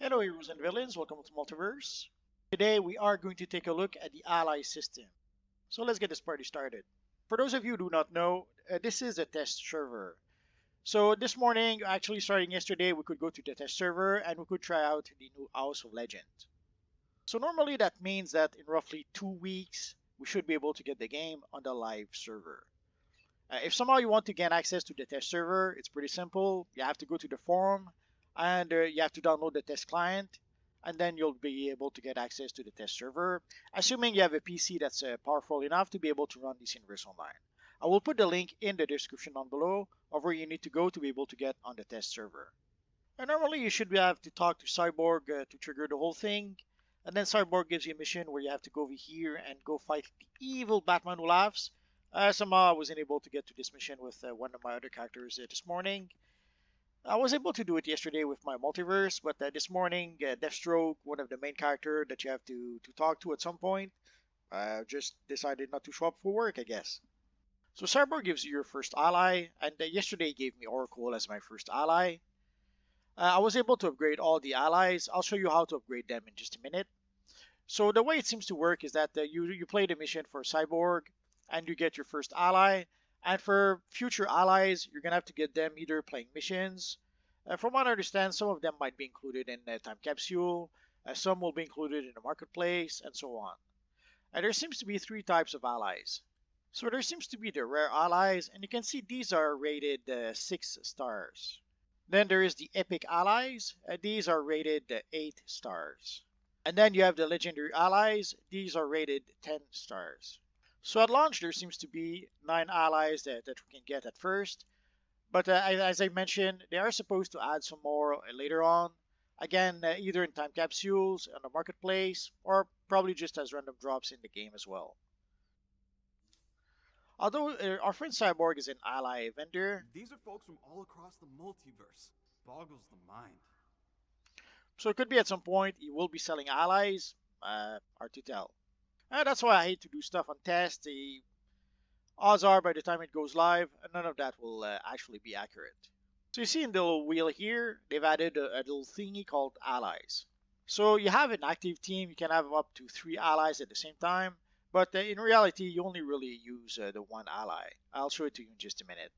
Hello heroes and villains, welcome to Multiverse. Today we are going to take a look at the ally system. So let's get this party started. For those of you who do not know, this is a test server. So this morning, actually starting yesterday, we could go to the test server and we could try out the new House of Legend. So normally that means that in roughly 2 weeks, we should be able to get the game on the live server. If somehow you want to gain access to the test server, it's pretty simple. You have to go to the forum and you have to download the test client, and then you'll be able to get access to the test server, assuming you have a PC that's powerful enough to be able to run this universe online. I will put the link in the description down below of where you need to go to be able to get on the test server. And normally you should have to talk to Cyborg to trigger the whole thing, and then Cyborg gives you a mission where you have to go over here and go fight the evil Batman who laughs. Somehow I wasn't able to get to this mission with one of my other characters this morning. I was able to do it yesterday with my multiverse, but this morning, Deathstroke, one of the main character that you have to talk to at some point, just decided not to show up for work, I guess. So Cyborg gives you your first ally, and yesterday gave me Oracle as my first ally. I was able to upgrade all the allies. I'll show you how to upgrade them in just a minute. So the way it seems to work is that you play the mission for Cyborg, and you get your first ally. And for future allies, you're going to have to get them either playing missions. From what I understand, some of them might be included in the time capsule, some will be included in the marketplace, and so on. And there seems to be three types of allies. So there seems to be the rare allies, and you can see these are rated 6 stars. Then there is the epic allies, these are rated 8 stars. And then you have the legendary allies, these are rated 10 stars. So at launch, there seems to be 9 allies that we can get at first. But as I mentioned, they are supposed to add some more later on. Again, either in time capsules, on the marketplace, or probably just as random drops in the game as well. Although our friend Cyborg is an ally vendor. These are folks from all across the multiverse. Boggles the mind. So it could be at some point he will be selling allies. Hard to tell. That's why I hate to do stuff on test. The odds are by the time it goes live, none of that will actually be accurate. So you see in the little wheel here, they've added a little thingy called allies. So you have an active team, you can have up to 3 allies at the same time, but in reality, you only really use the one ally. I'll show it to you in just a minute.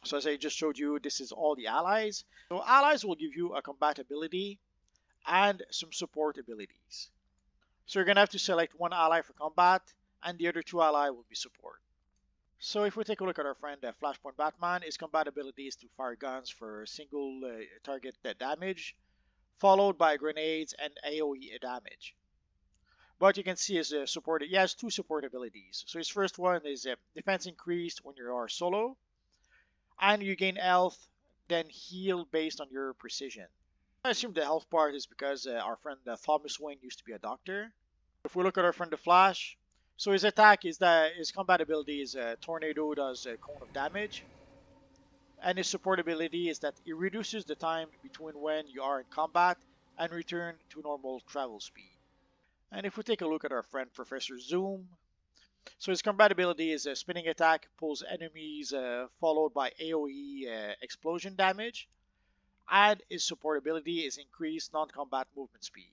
So as I just showed you, this is all the allies. So allies will give you a combat ability and some support abilities. So you're going to have to select one ally for combat, and the other 2 ally will be support. So if we take a look at our friend Flashpoint Batman, his combat ability is to fire guns for single target damage, followed by grenades and AoE damage. But you can see his support, he has 2 support abilities. So his first one is defense increased when you are solo, and you gain health, then heal based on your precision. I assume the health part is because our friend Thomas Wayne used to be a doctor. If we look at our friend the Flash, so his attack is that his combat ability is Tornado, does a cone of damage. And his support ability is that it reduces the time between when you are in combat and return to normal travel speed. And if we take a look at our friend Professor Zoom, so his combat ability is a spinning attack, pulls enemies followed by AoE explosion damage. And his support ability is increased non-combat movement speed.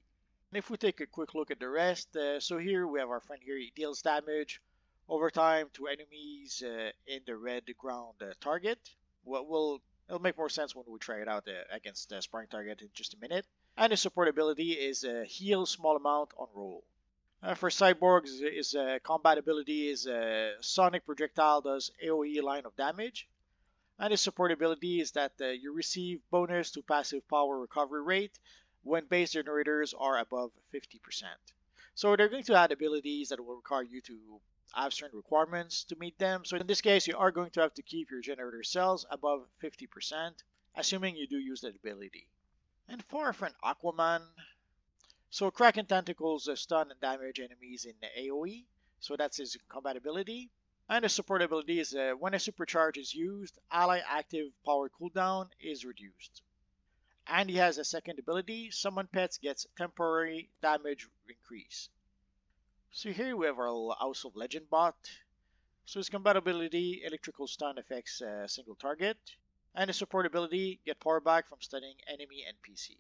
And if we take a quick look at the rest, so here we have our friend here, he deals damage over time to enemies in the red ground target. It'll make more sense when we try it out against the sparring target in just a minute. And his support ability is heal small amount on roll. For Cyborg, his combat ability is Sonic Projectile, does AoE line of damage. And his support ability is that you receive bonus to passive power recovery rate when base generators are above 50%. So they're going to add abilities that will require you to have certain requirements to meet them. So in this case, you are going to have to keep your generator cells above 50%, assuming you do use that ability. And for our friend Aquaman, so Kraken Tentacles stun and damage enemies in AoE, so that's his combat ability. And the support ability is when a supercharge is used, ally active power cooldown is reduced. And he has a second ability, Summon Pets gets temporary damage increase. So here we have our little House of Legend bot. So his combat ability, electrical stun affects a single target. And his support ability, get power back from stunning enemy NPC.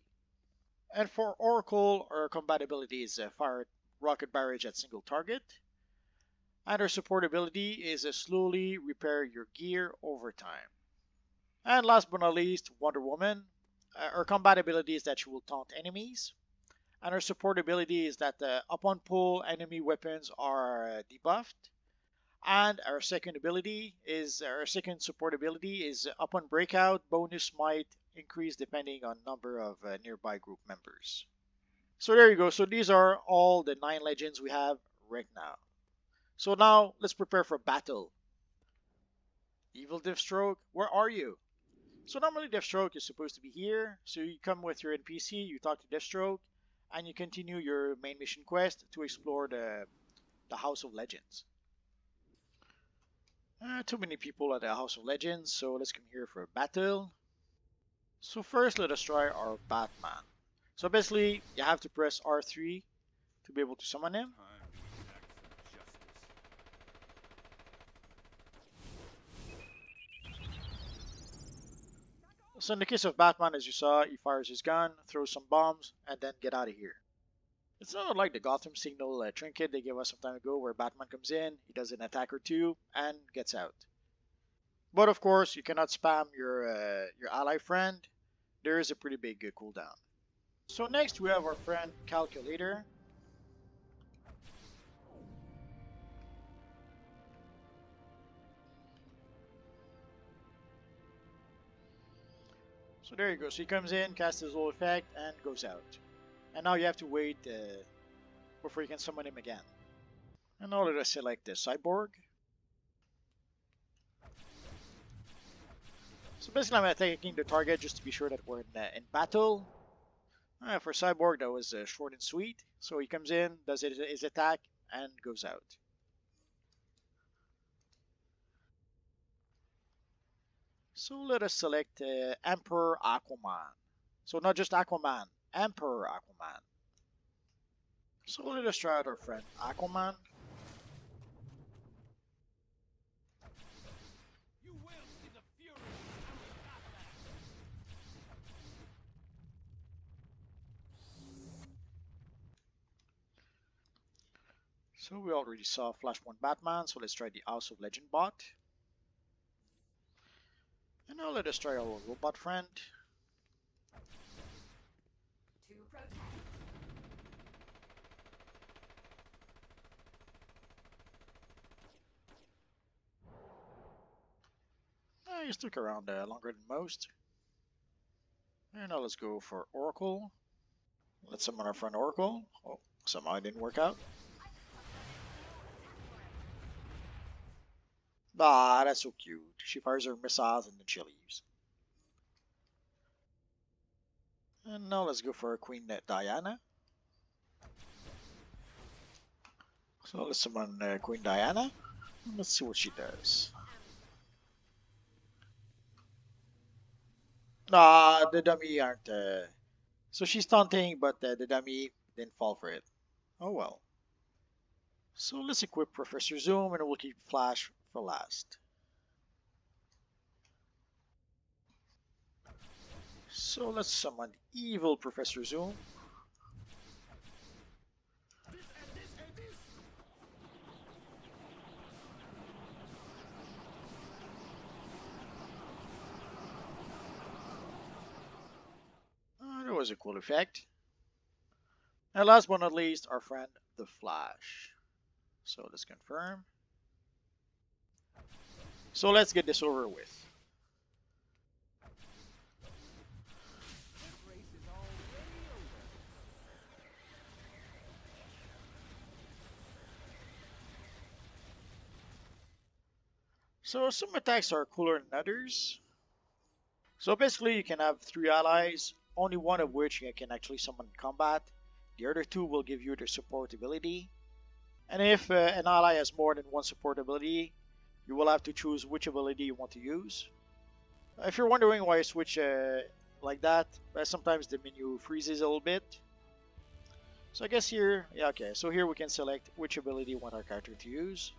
And for Oracle, our compatibility is fire rocket barrage at single target. And our support ability is slowly repair your gear over time. And last but not least, Wonder Woman. Her combat ability is that she will taunt enemies. And her support ability is that upon pull, enemy weapons are debuffed. And our second support ability is upon breakout, bonus might increase depending on number of nearby group members. So there you go. So these are all the 9 legends we have right now. So now let's prepare for battle. Evil Deathstroke, where are you? So normally Deathstroke is supposed to be here. So you come with your NPC, you talk to Deathstroke, and you continue your main mission quest to explore the House of Legends. Too many people at the House of Legends, so let's come here for a battle. So first let us try our Batman. So basically you have to press R3 to be able to summon him. So in the case of Batman, as you saw, he fires his gun, throws some bombs, and then get out of here. It's not like the Gotham Signal trinket they gave us some time ago where Batman comes in, he does an attack or two, and gets out. But of course, you cannot spam your ally friend. There is a pretty big cooldown. So next we have our friend Calculator. So there you go. So he comes in, casts his little effect, and goes out. And now you have to wait before you can summon him again. And now let us select the Cyborg. So basically I'm attacking the target just to be sure that we're in battle. For Cyborg that was short and sweet. So he comes in, does his attack, and goes out. So let us select Emperor Aquaman. So not just Aquaman, Emperor Aquaman. So let us try out our friend Aquaman. You will see the fury So we already saw Flashpoint Batman, so let's try the House of Legend bot. And now let us try our robot friend. He stuck around longer than most. And now let's go for Oracle. Let's summon our friend Oracle. Oh, somehow it didn't work out. Ah, that's so cute. She fires her missiles and then she leaves. And now let's go for Queen Diana. So let's summon Queen Diana. Let's see what she does. Ah, the dummy aren't. So she's taunting, but the dummy didn't fall for it. Oh well. So let's equip Professor Zoom and we'll keep Flash for last. So let's summon evil Professor Zoom. There was a cool effect. And last but not least, our friend the Flash. So let's confirm. So let's get this over with. So some attacks are cooler than others. So basically you can have 3 allies, only one of which you can actually summon in combat. The other 2 will give you their support ability. And if an ally has more than one support ability, you will have to choose which ability you want to use. If you're wondering why I switch like that, sometimes the menu freezes a little bit. So I guess here, yeah, okay, so here we can select which ability we want our character to use.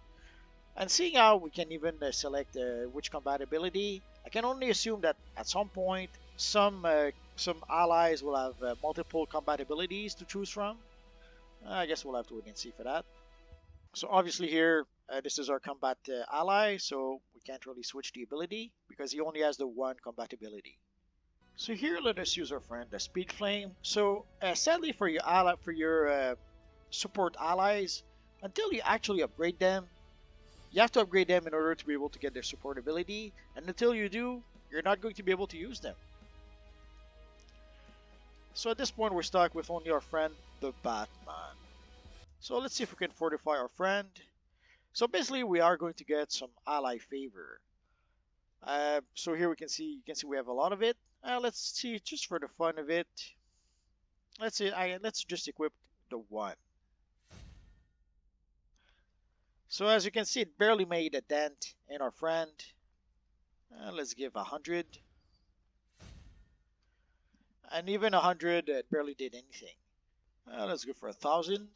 And seeing how we can even select which combat ability, I can only assume that at some point some Some allies will have multiple compatibilities to choose from. I guess we'll have to wait and see for that. So obviously here, this is our combat ally, so we can't really switch the ability because he only has the one compatibility. So here, let us use our friend the Speed Flame. So sadly for your support allies, until you actually upgrade them, you have to upgrade them in order to be able to get their support ability, and until you do, you're not going to be able to use them. So at this point, we're stuck with only our friend, the Batman. So let's see if we can fortify our friend. So basically, we are going to get some ally favor. So here you can see we have a lot of it. Let's see, just for the fun of it, let's just equip the one. So as you can see, it barely made a dent in our friend. Let's give 100, and even 100 barely did anything. Let's go for 1,000.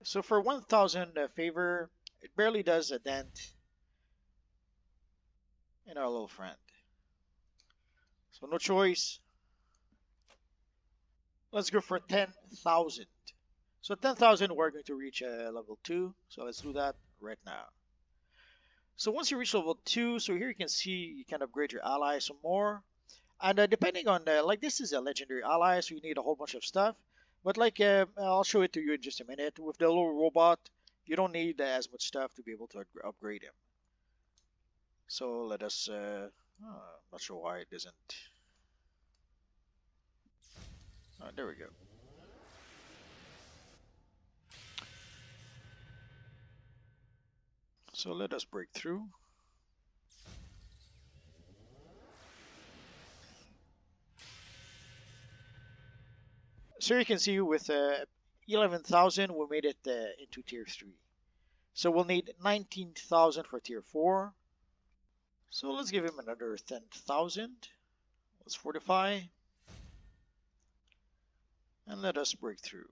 So for 1,000 favor, it barely does a dent in our little friend. So no choice. Let's go for 10,000. So 10,000, we're going to reach level 2. So let's do that right now. So once you reach level 2, so here you can see you can upgrade your ally some more. And depending on, like this is a legendary ally, so you need a whole bunch of stuff. But like, I'll show it to you in just a minute. With the little robot, you don't need as much stuff to be able to upgrade him. So let us, not sure why it doesn't. There we go. So let us break through. So you can see with 11,000 we made it into tier 3. So we'll need 19,000 for tier 4. So let's give him another 10,000. Let's fortify. And let us break through.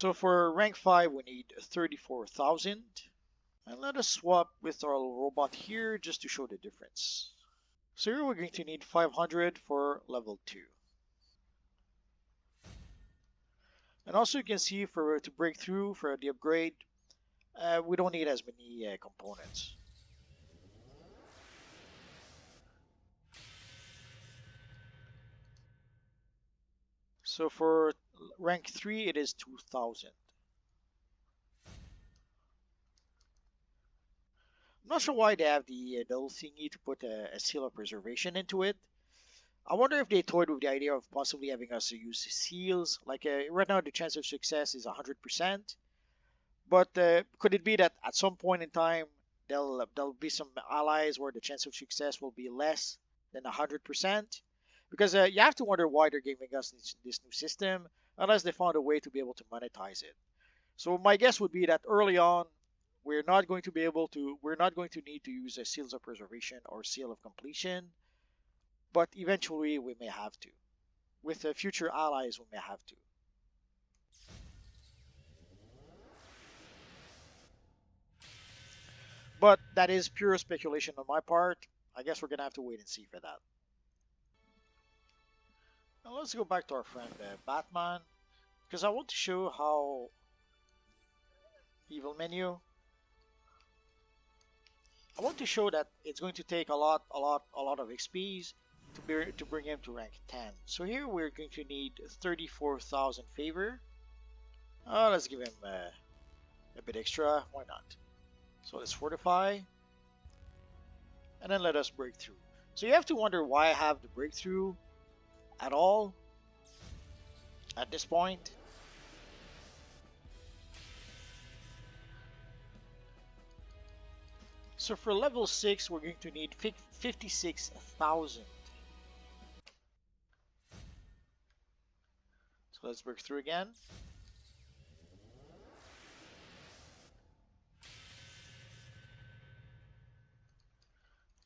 So for rank 5 we need 34,000. And let us swap with our robot here just to show the difference. So here we're going to need 500 for level 2. And also you can see to break through for the upgrade, we don't need as many components. So for rank 3 it is 2,000. I'm not sure why they have the little thingy to put a seal of preservation into it. I wonder if they toyed with the idea of possibly having us use seals. Like right now the chance of success is 100%. But could it be that at some point in time there'll be some allies where the chance of success will be less than 100%? Because you have to wonder why they're giving us this new system unless they found a way to be able to monetize it. So my guess would be that early on we're not going to need to use a seals of preservation or seal of completion, but eventually we may have to. With future allies we may have to. But that is pure speculation on my part. I guess we're gonna have to wait and see for that. Now let's go back to our friend Batman, because I want to show how evil menu. I want to show that it's going to take a lot of XPs to bring him to rank 10. So here we're going to need 34,000 favor. Let's give him a bit extra. Why not? So let's fortify, and then let us break through. So you have to wonder why I have the breakthrough at all at this point. So for level 6 we're going to need 56,000. So let's break through again.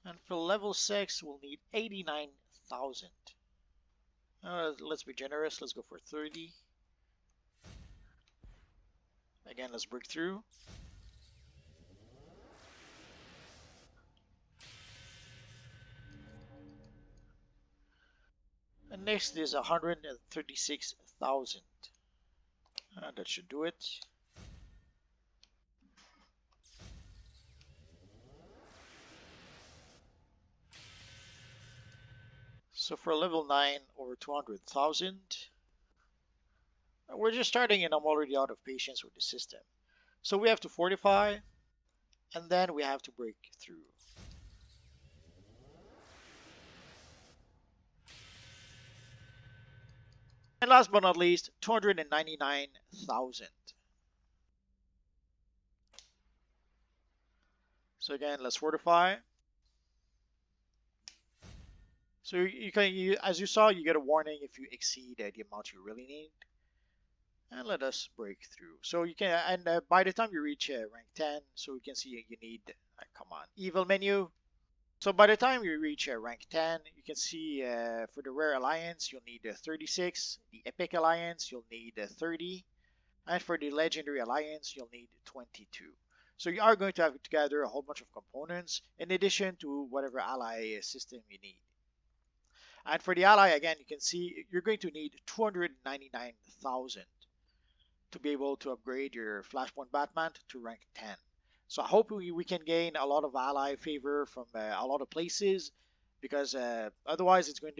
And for level 6 we'll need 89,000. Let's be generous, let's go for 30. Again, let's break through. next is 136,000. That should do it. So for level 9 over 200,000, we're just starting and I'm already out of patience with the system. So we have to fortify and then we have to break through. And last but not least, 299,000. So again, let's fortify. So as you saw, you get a warning if you exceed the amount you really need. And let us break through. So you can, and by the time you reach rank 10, so you can see you need, come on, evil menu. So by the time you reach rank 10, you can see for the rare alliance, you'll need 36. The epic alliance, you'll need 30. And for the legendary alliance, you'll need 22. So you are going to have to gather a whole bunch of components in addition to whatever ally system you need. And for the ally, again, you can see you're going to need 299,000 to be able to upgrade your Flashpoint Batman to rank 10. So I hope we can gain a lot of ally favor from a lot of places, because otherwise it's going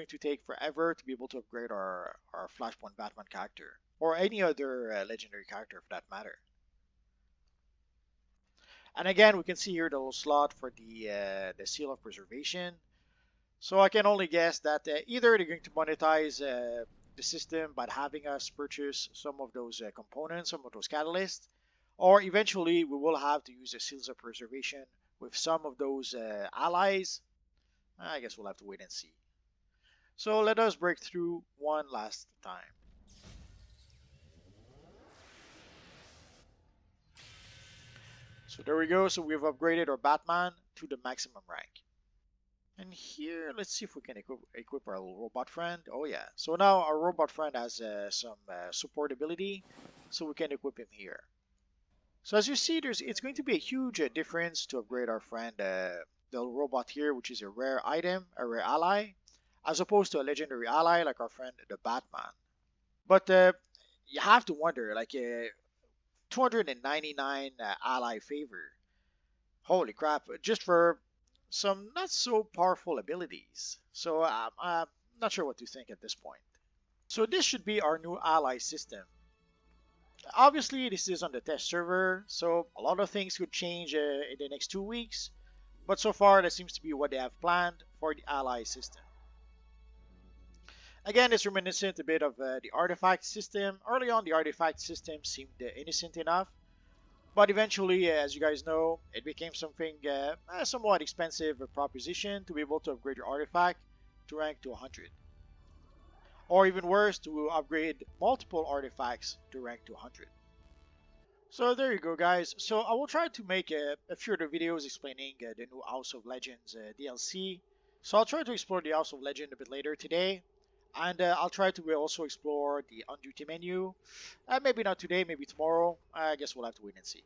to take forever to be able to upgrade our Flashpoint Batman character or any other legendary character for that matter. And again, we can see here the little slot for the Seal of Preservation. So I can only guess that either they're going to monetize the system by having us purchase some of those components, some of those catalysts, or eventually we will have to use the Seals of Preservation with some of those allies. I guess we'll have to wait and see. So let us break through one last time. So there we go. So we've upgraded our Batman to the maximum rank. And here, let's see if we can equip our little robot friend. Oh yeah. So now our robot friend has some support ability, so we can equip him here. So as you see, it's going to be a huge difference to upgrade our friend, the robot here, which is a rare item, a rare ally, as opposed to a legendary ally like our friend the Batman. But you have to wonder, like 299 ally favor. Holy crap! Just for some not so powerful abilities. So I'm not sure what to think at this point. So this should be our new ally system. Obviously, this is on the test server, so a lot of things could change in the next 2 weeks. But so far, that seems to be what they have planned for the ally system. Again, it's reminiscent a bit of the artifact system. Early on, the artifact system seemed innocent enough, but eventually, as you guys know, it became something somewhat expensive proposition to be able to upgrade your artifact to rank to 100. Or even worse, to upgrade multiple artifacts to rank to 100. So there you go, guys. So I will try to make a few other videos explaining the new House of Legends DLC. So I'll try to explore the House of Legend a bit later today. And I'll try to also explore the on-duty menu. Maybe not today, maybe tomorrow. I guess we'll have to wait and see.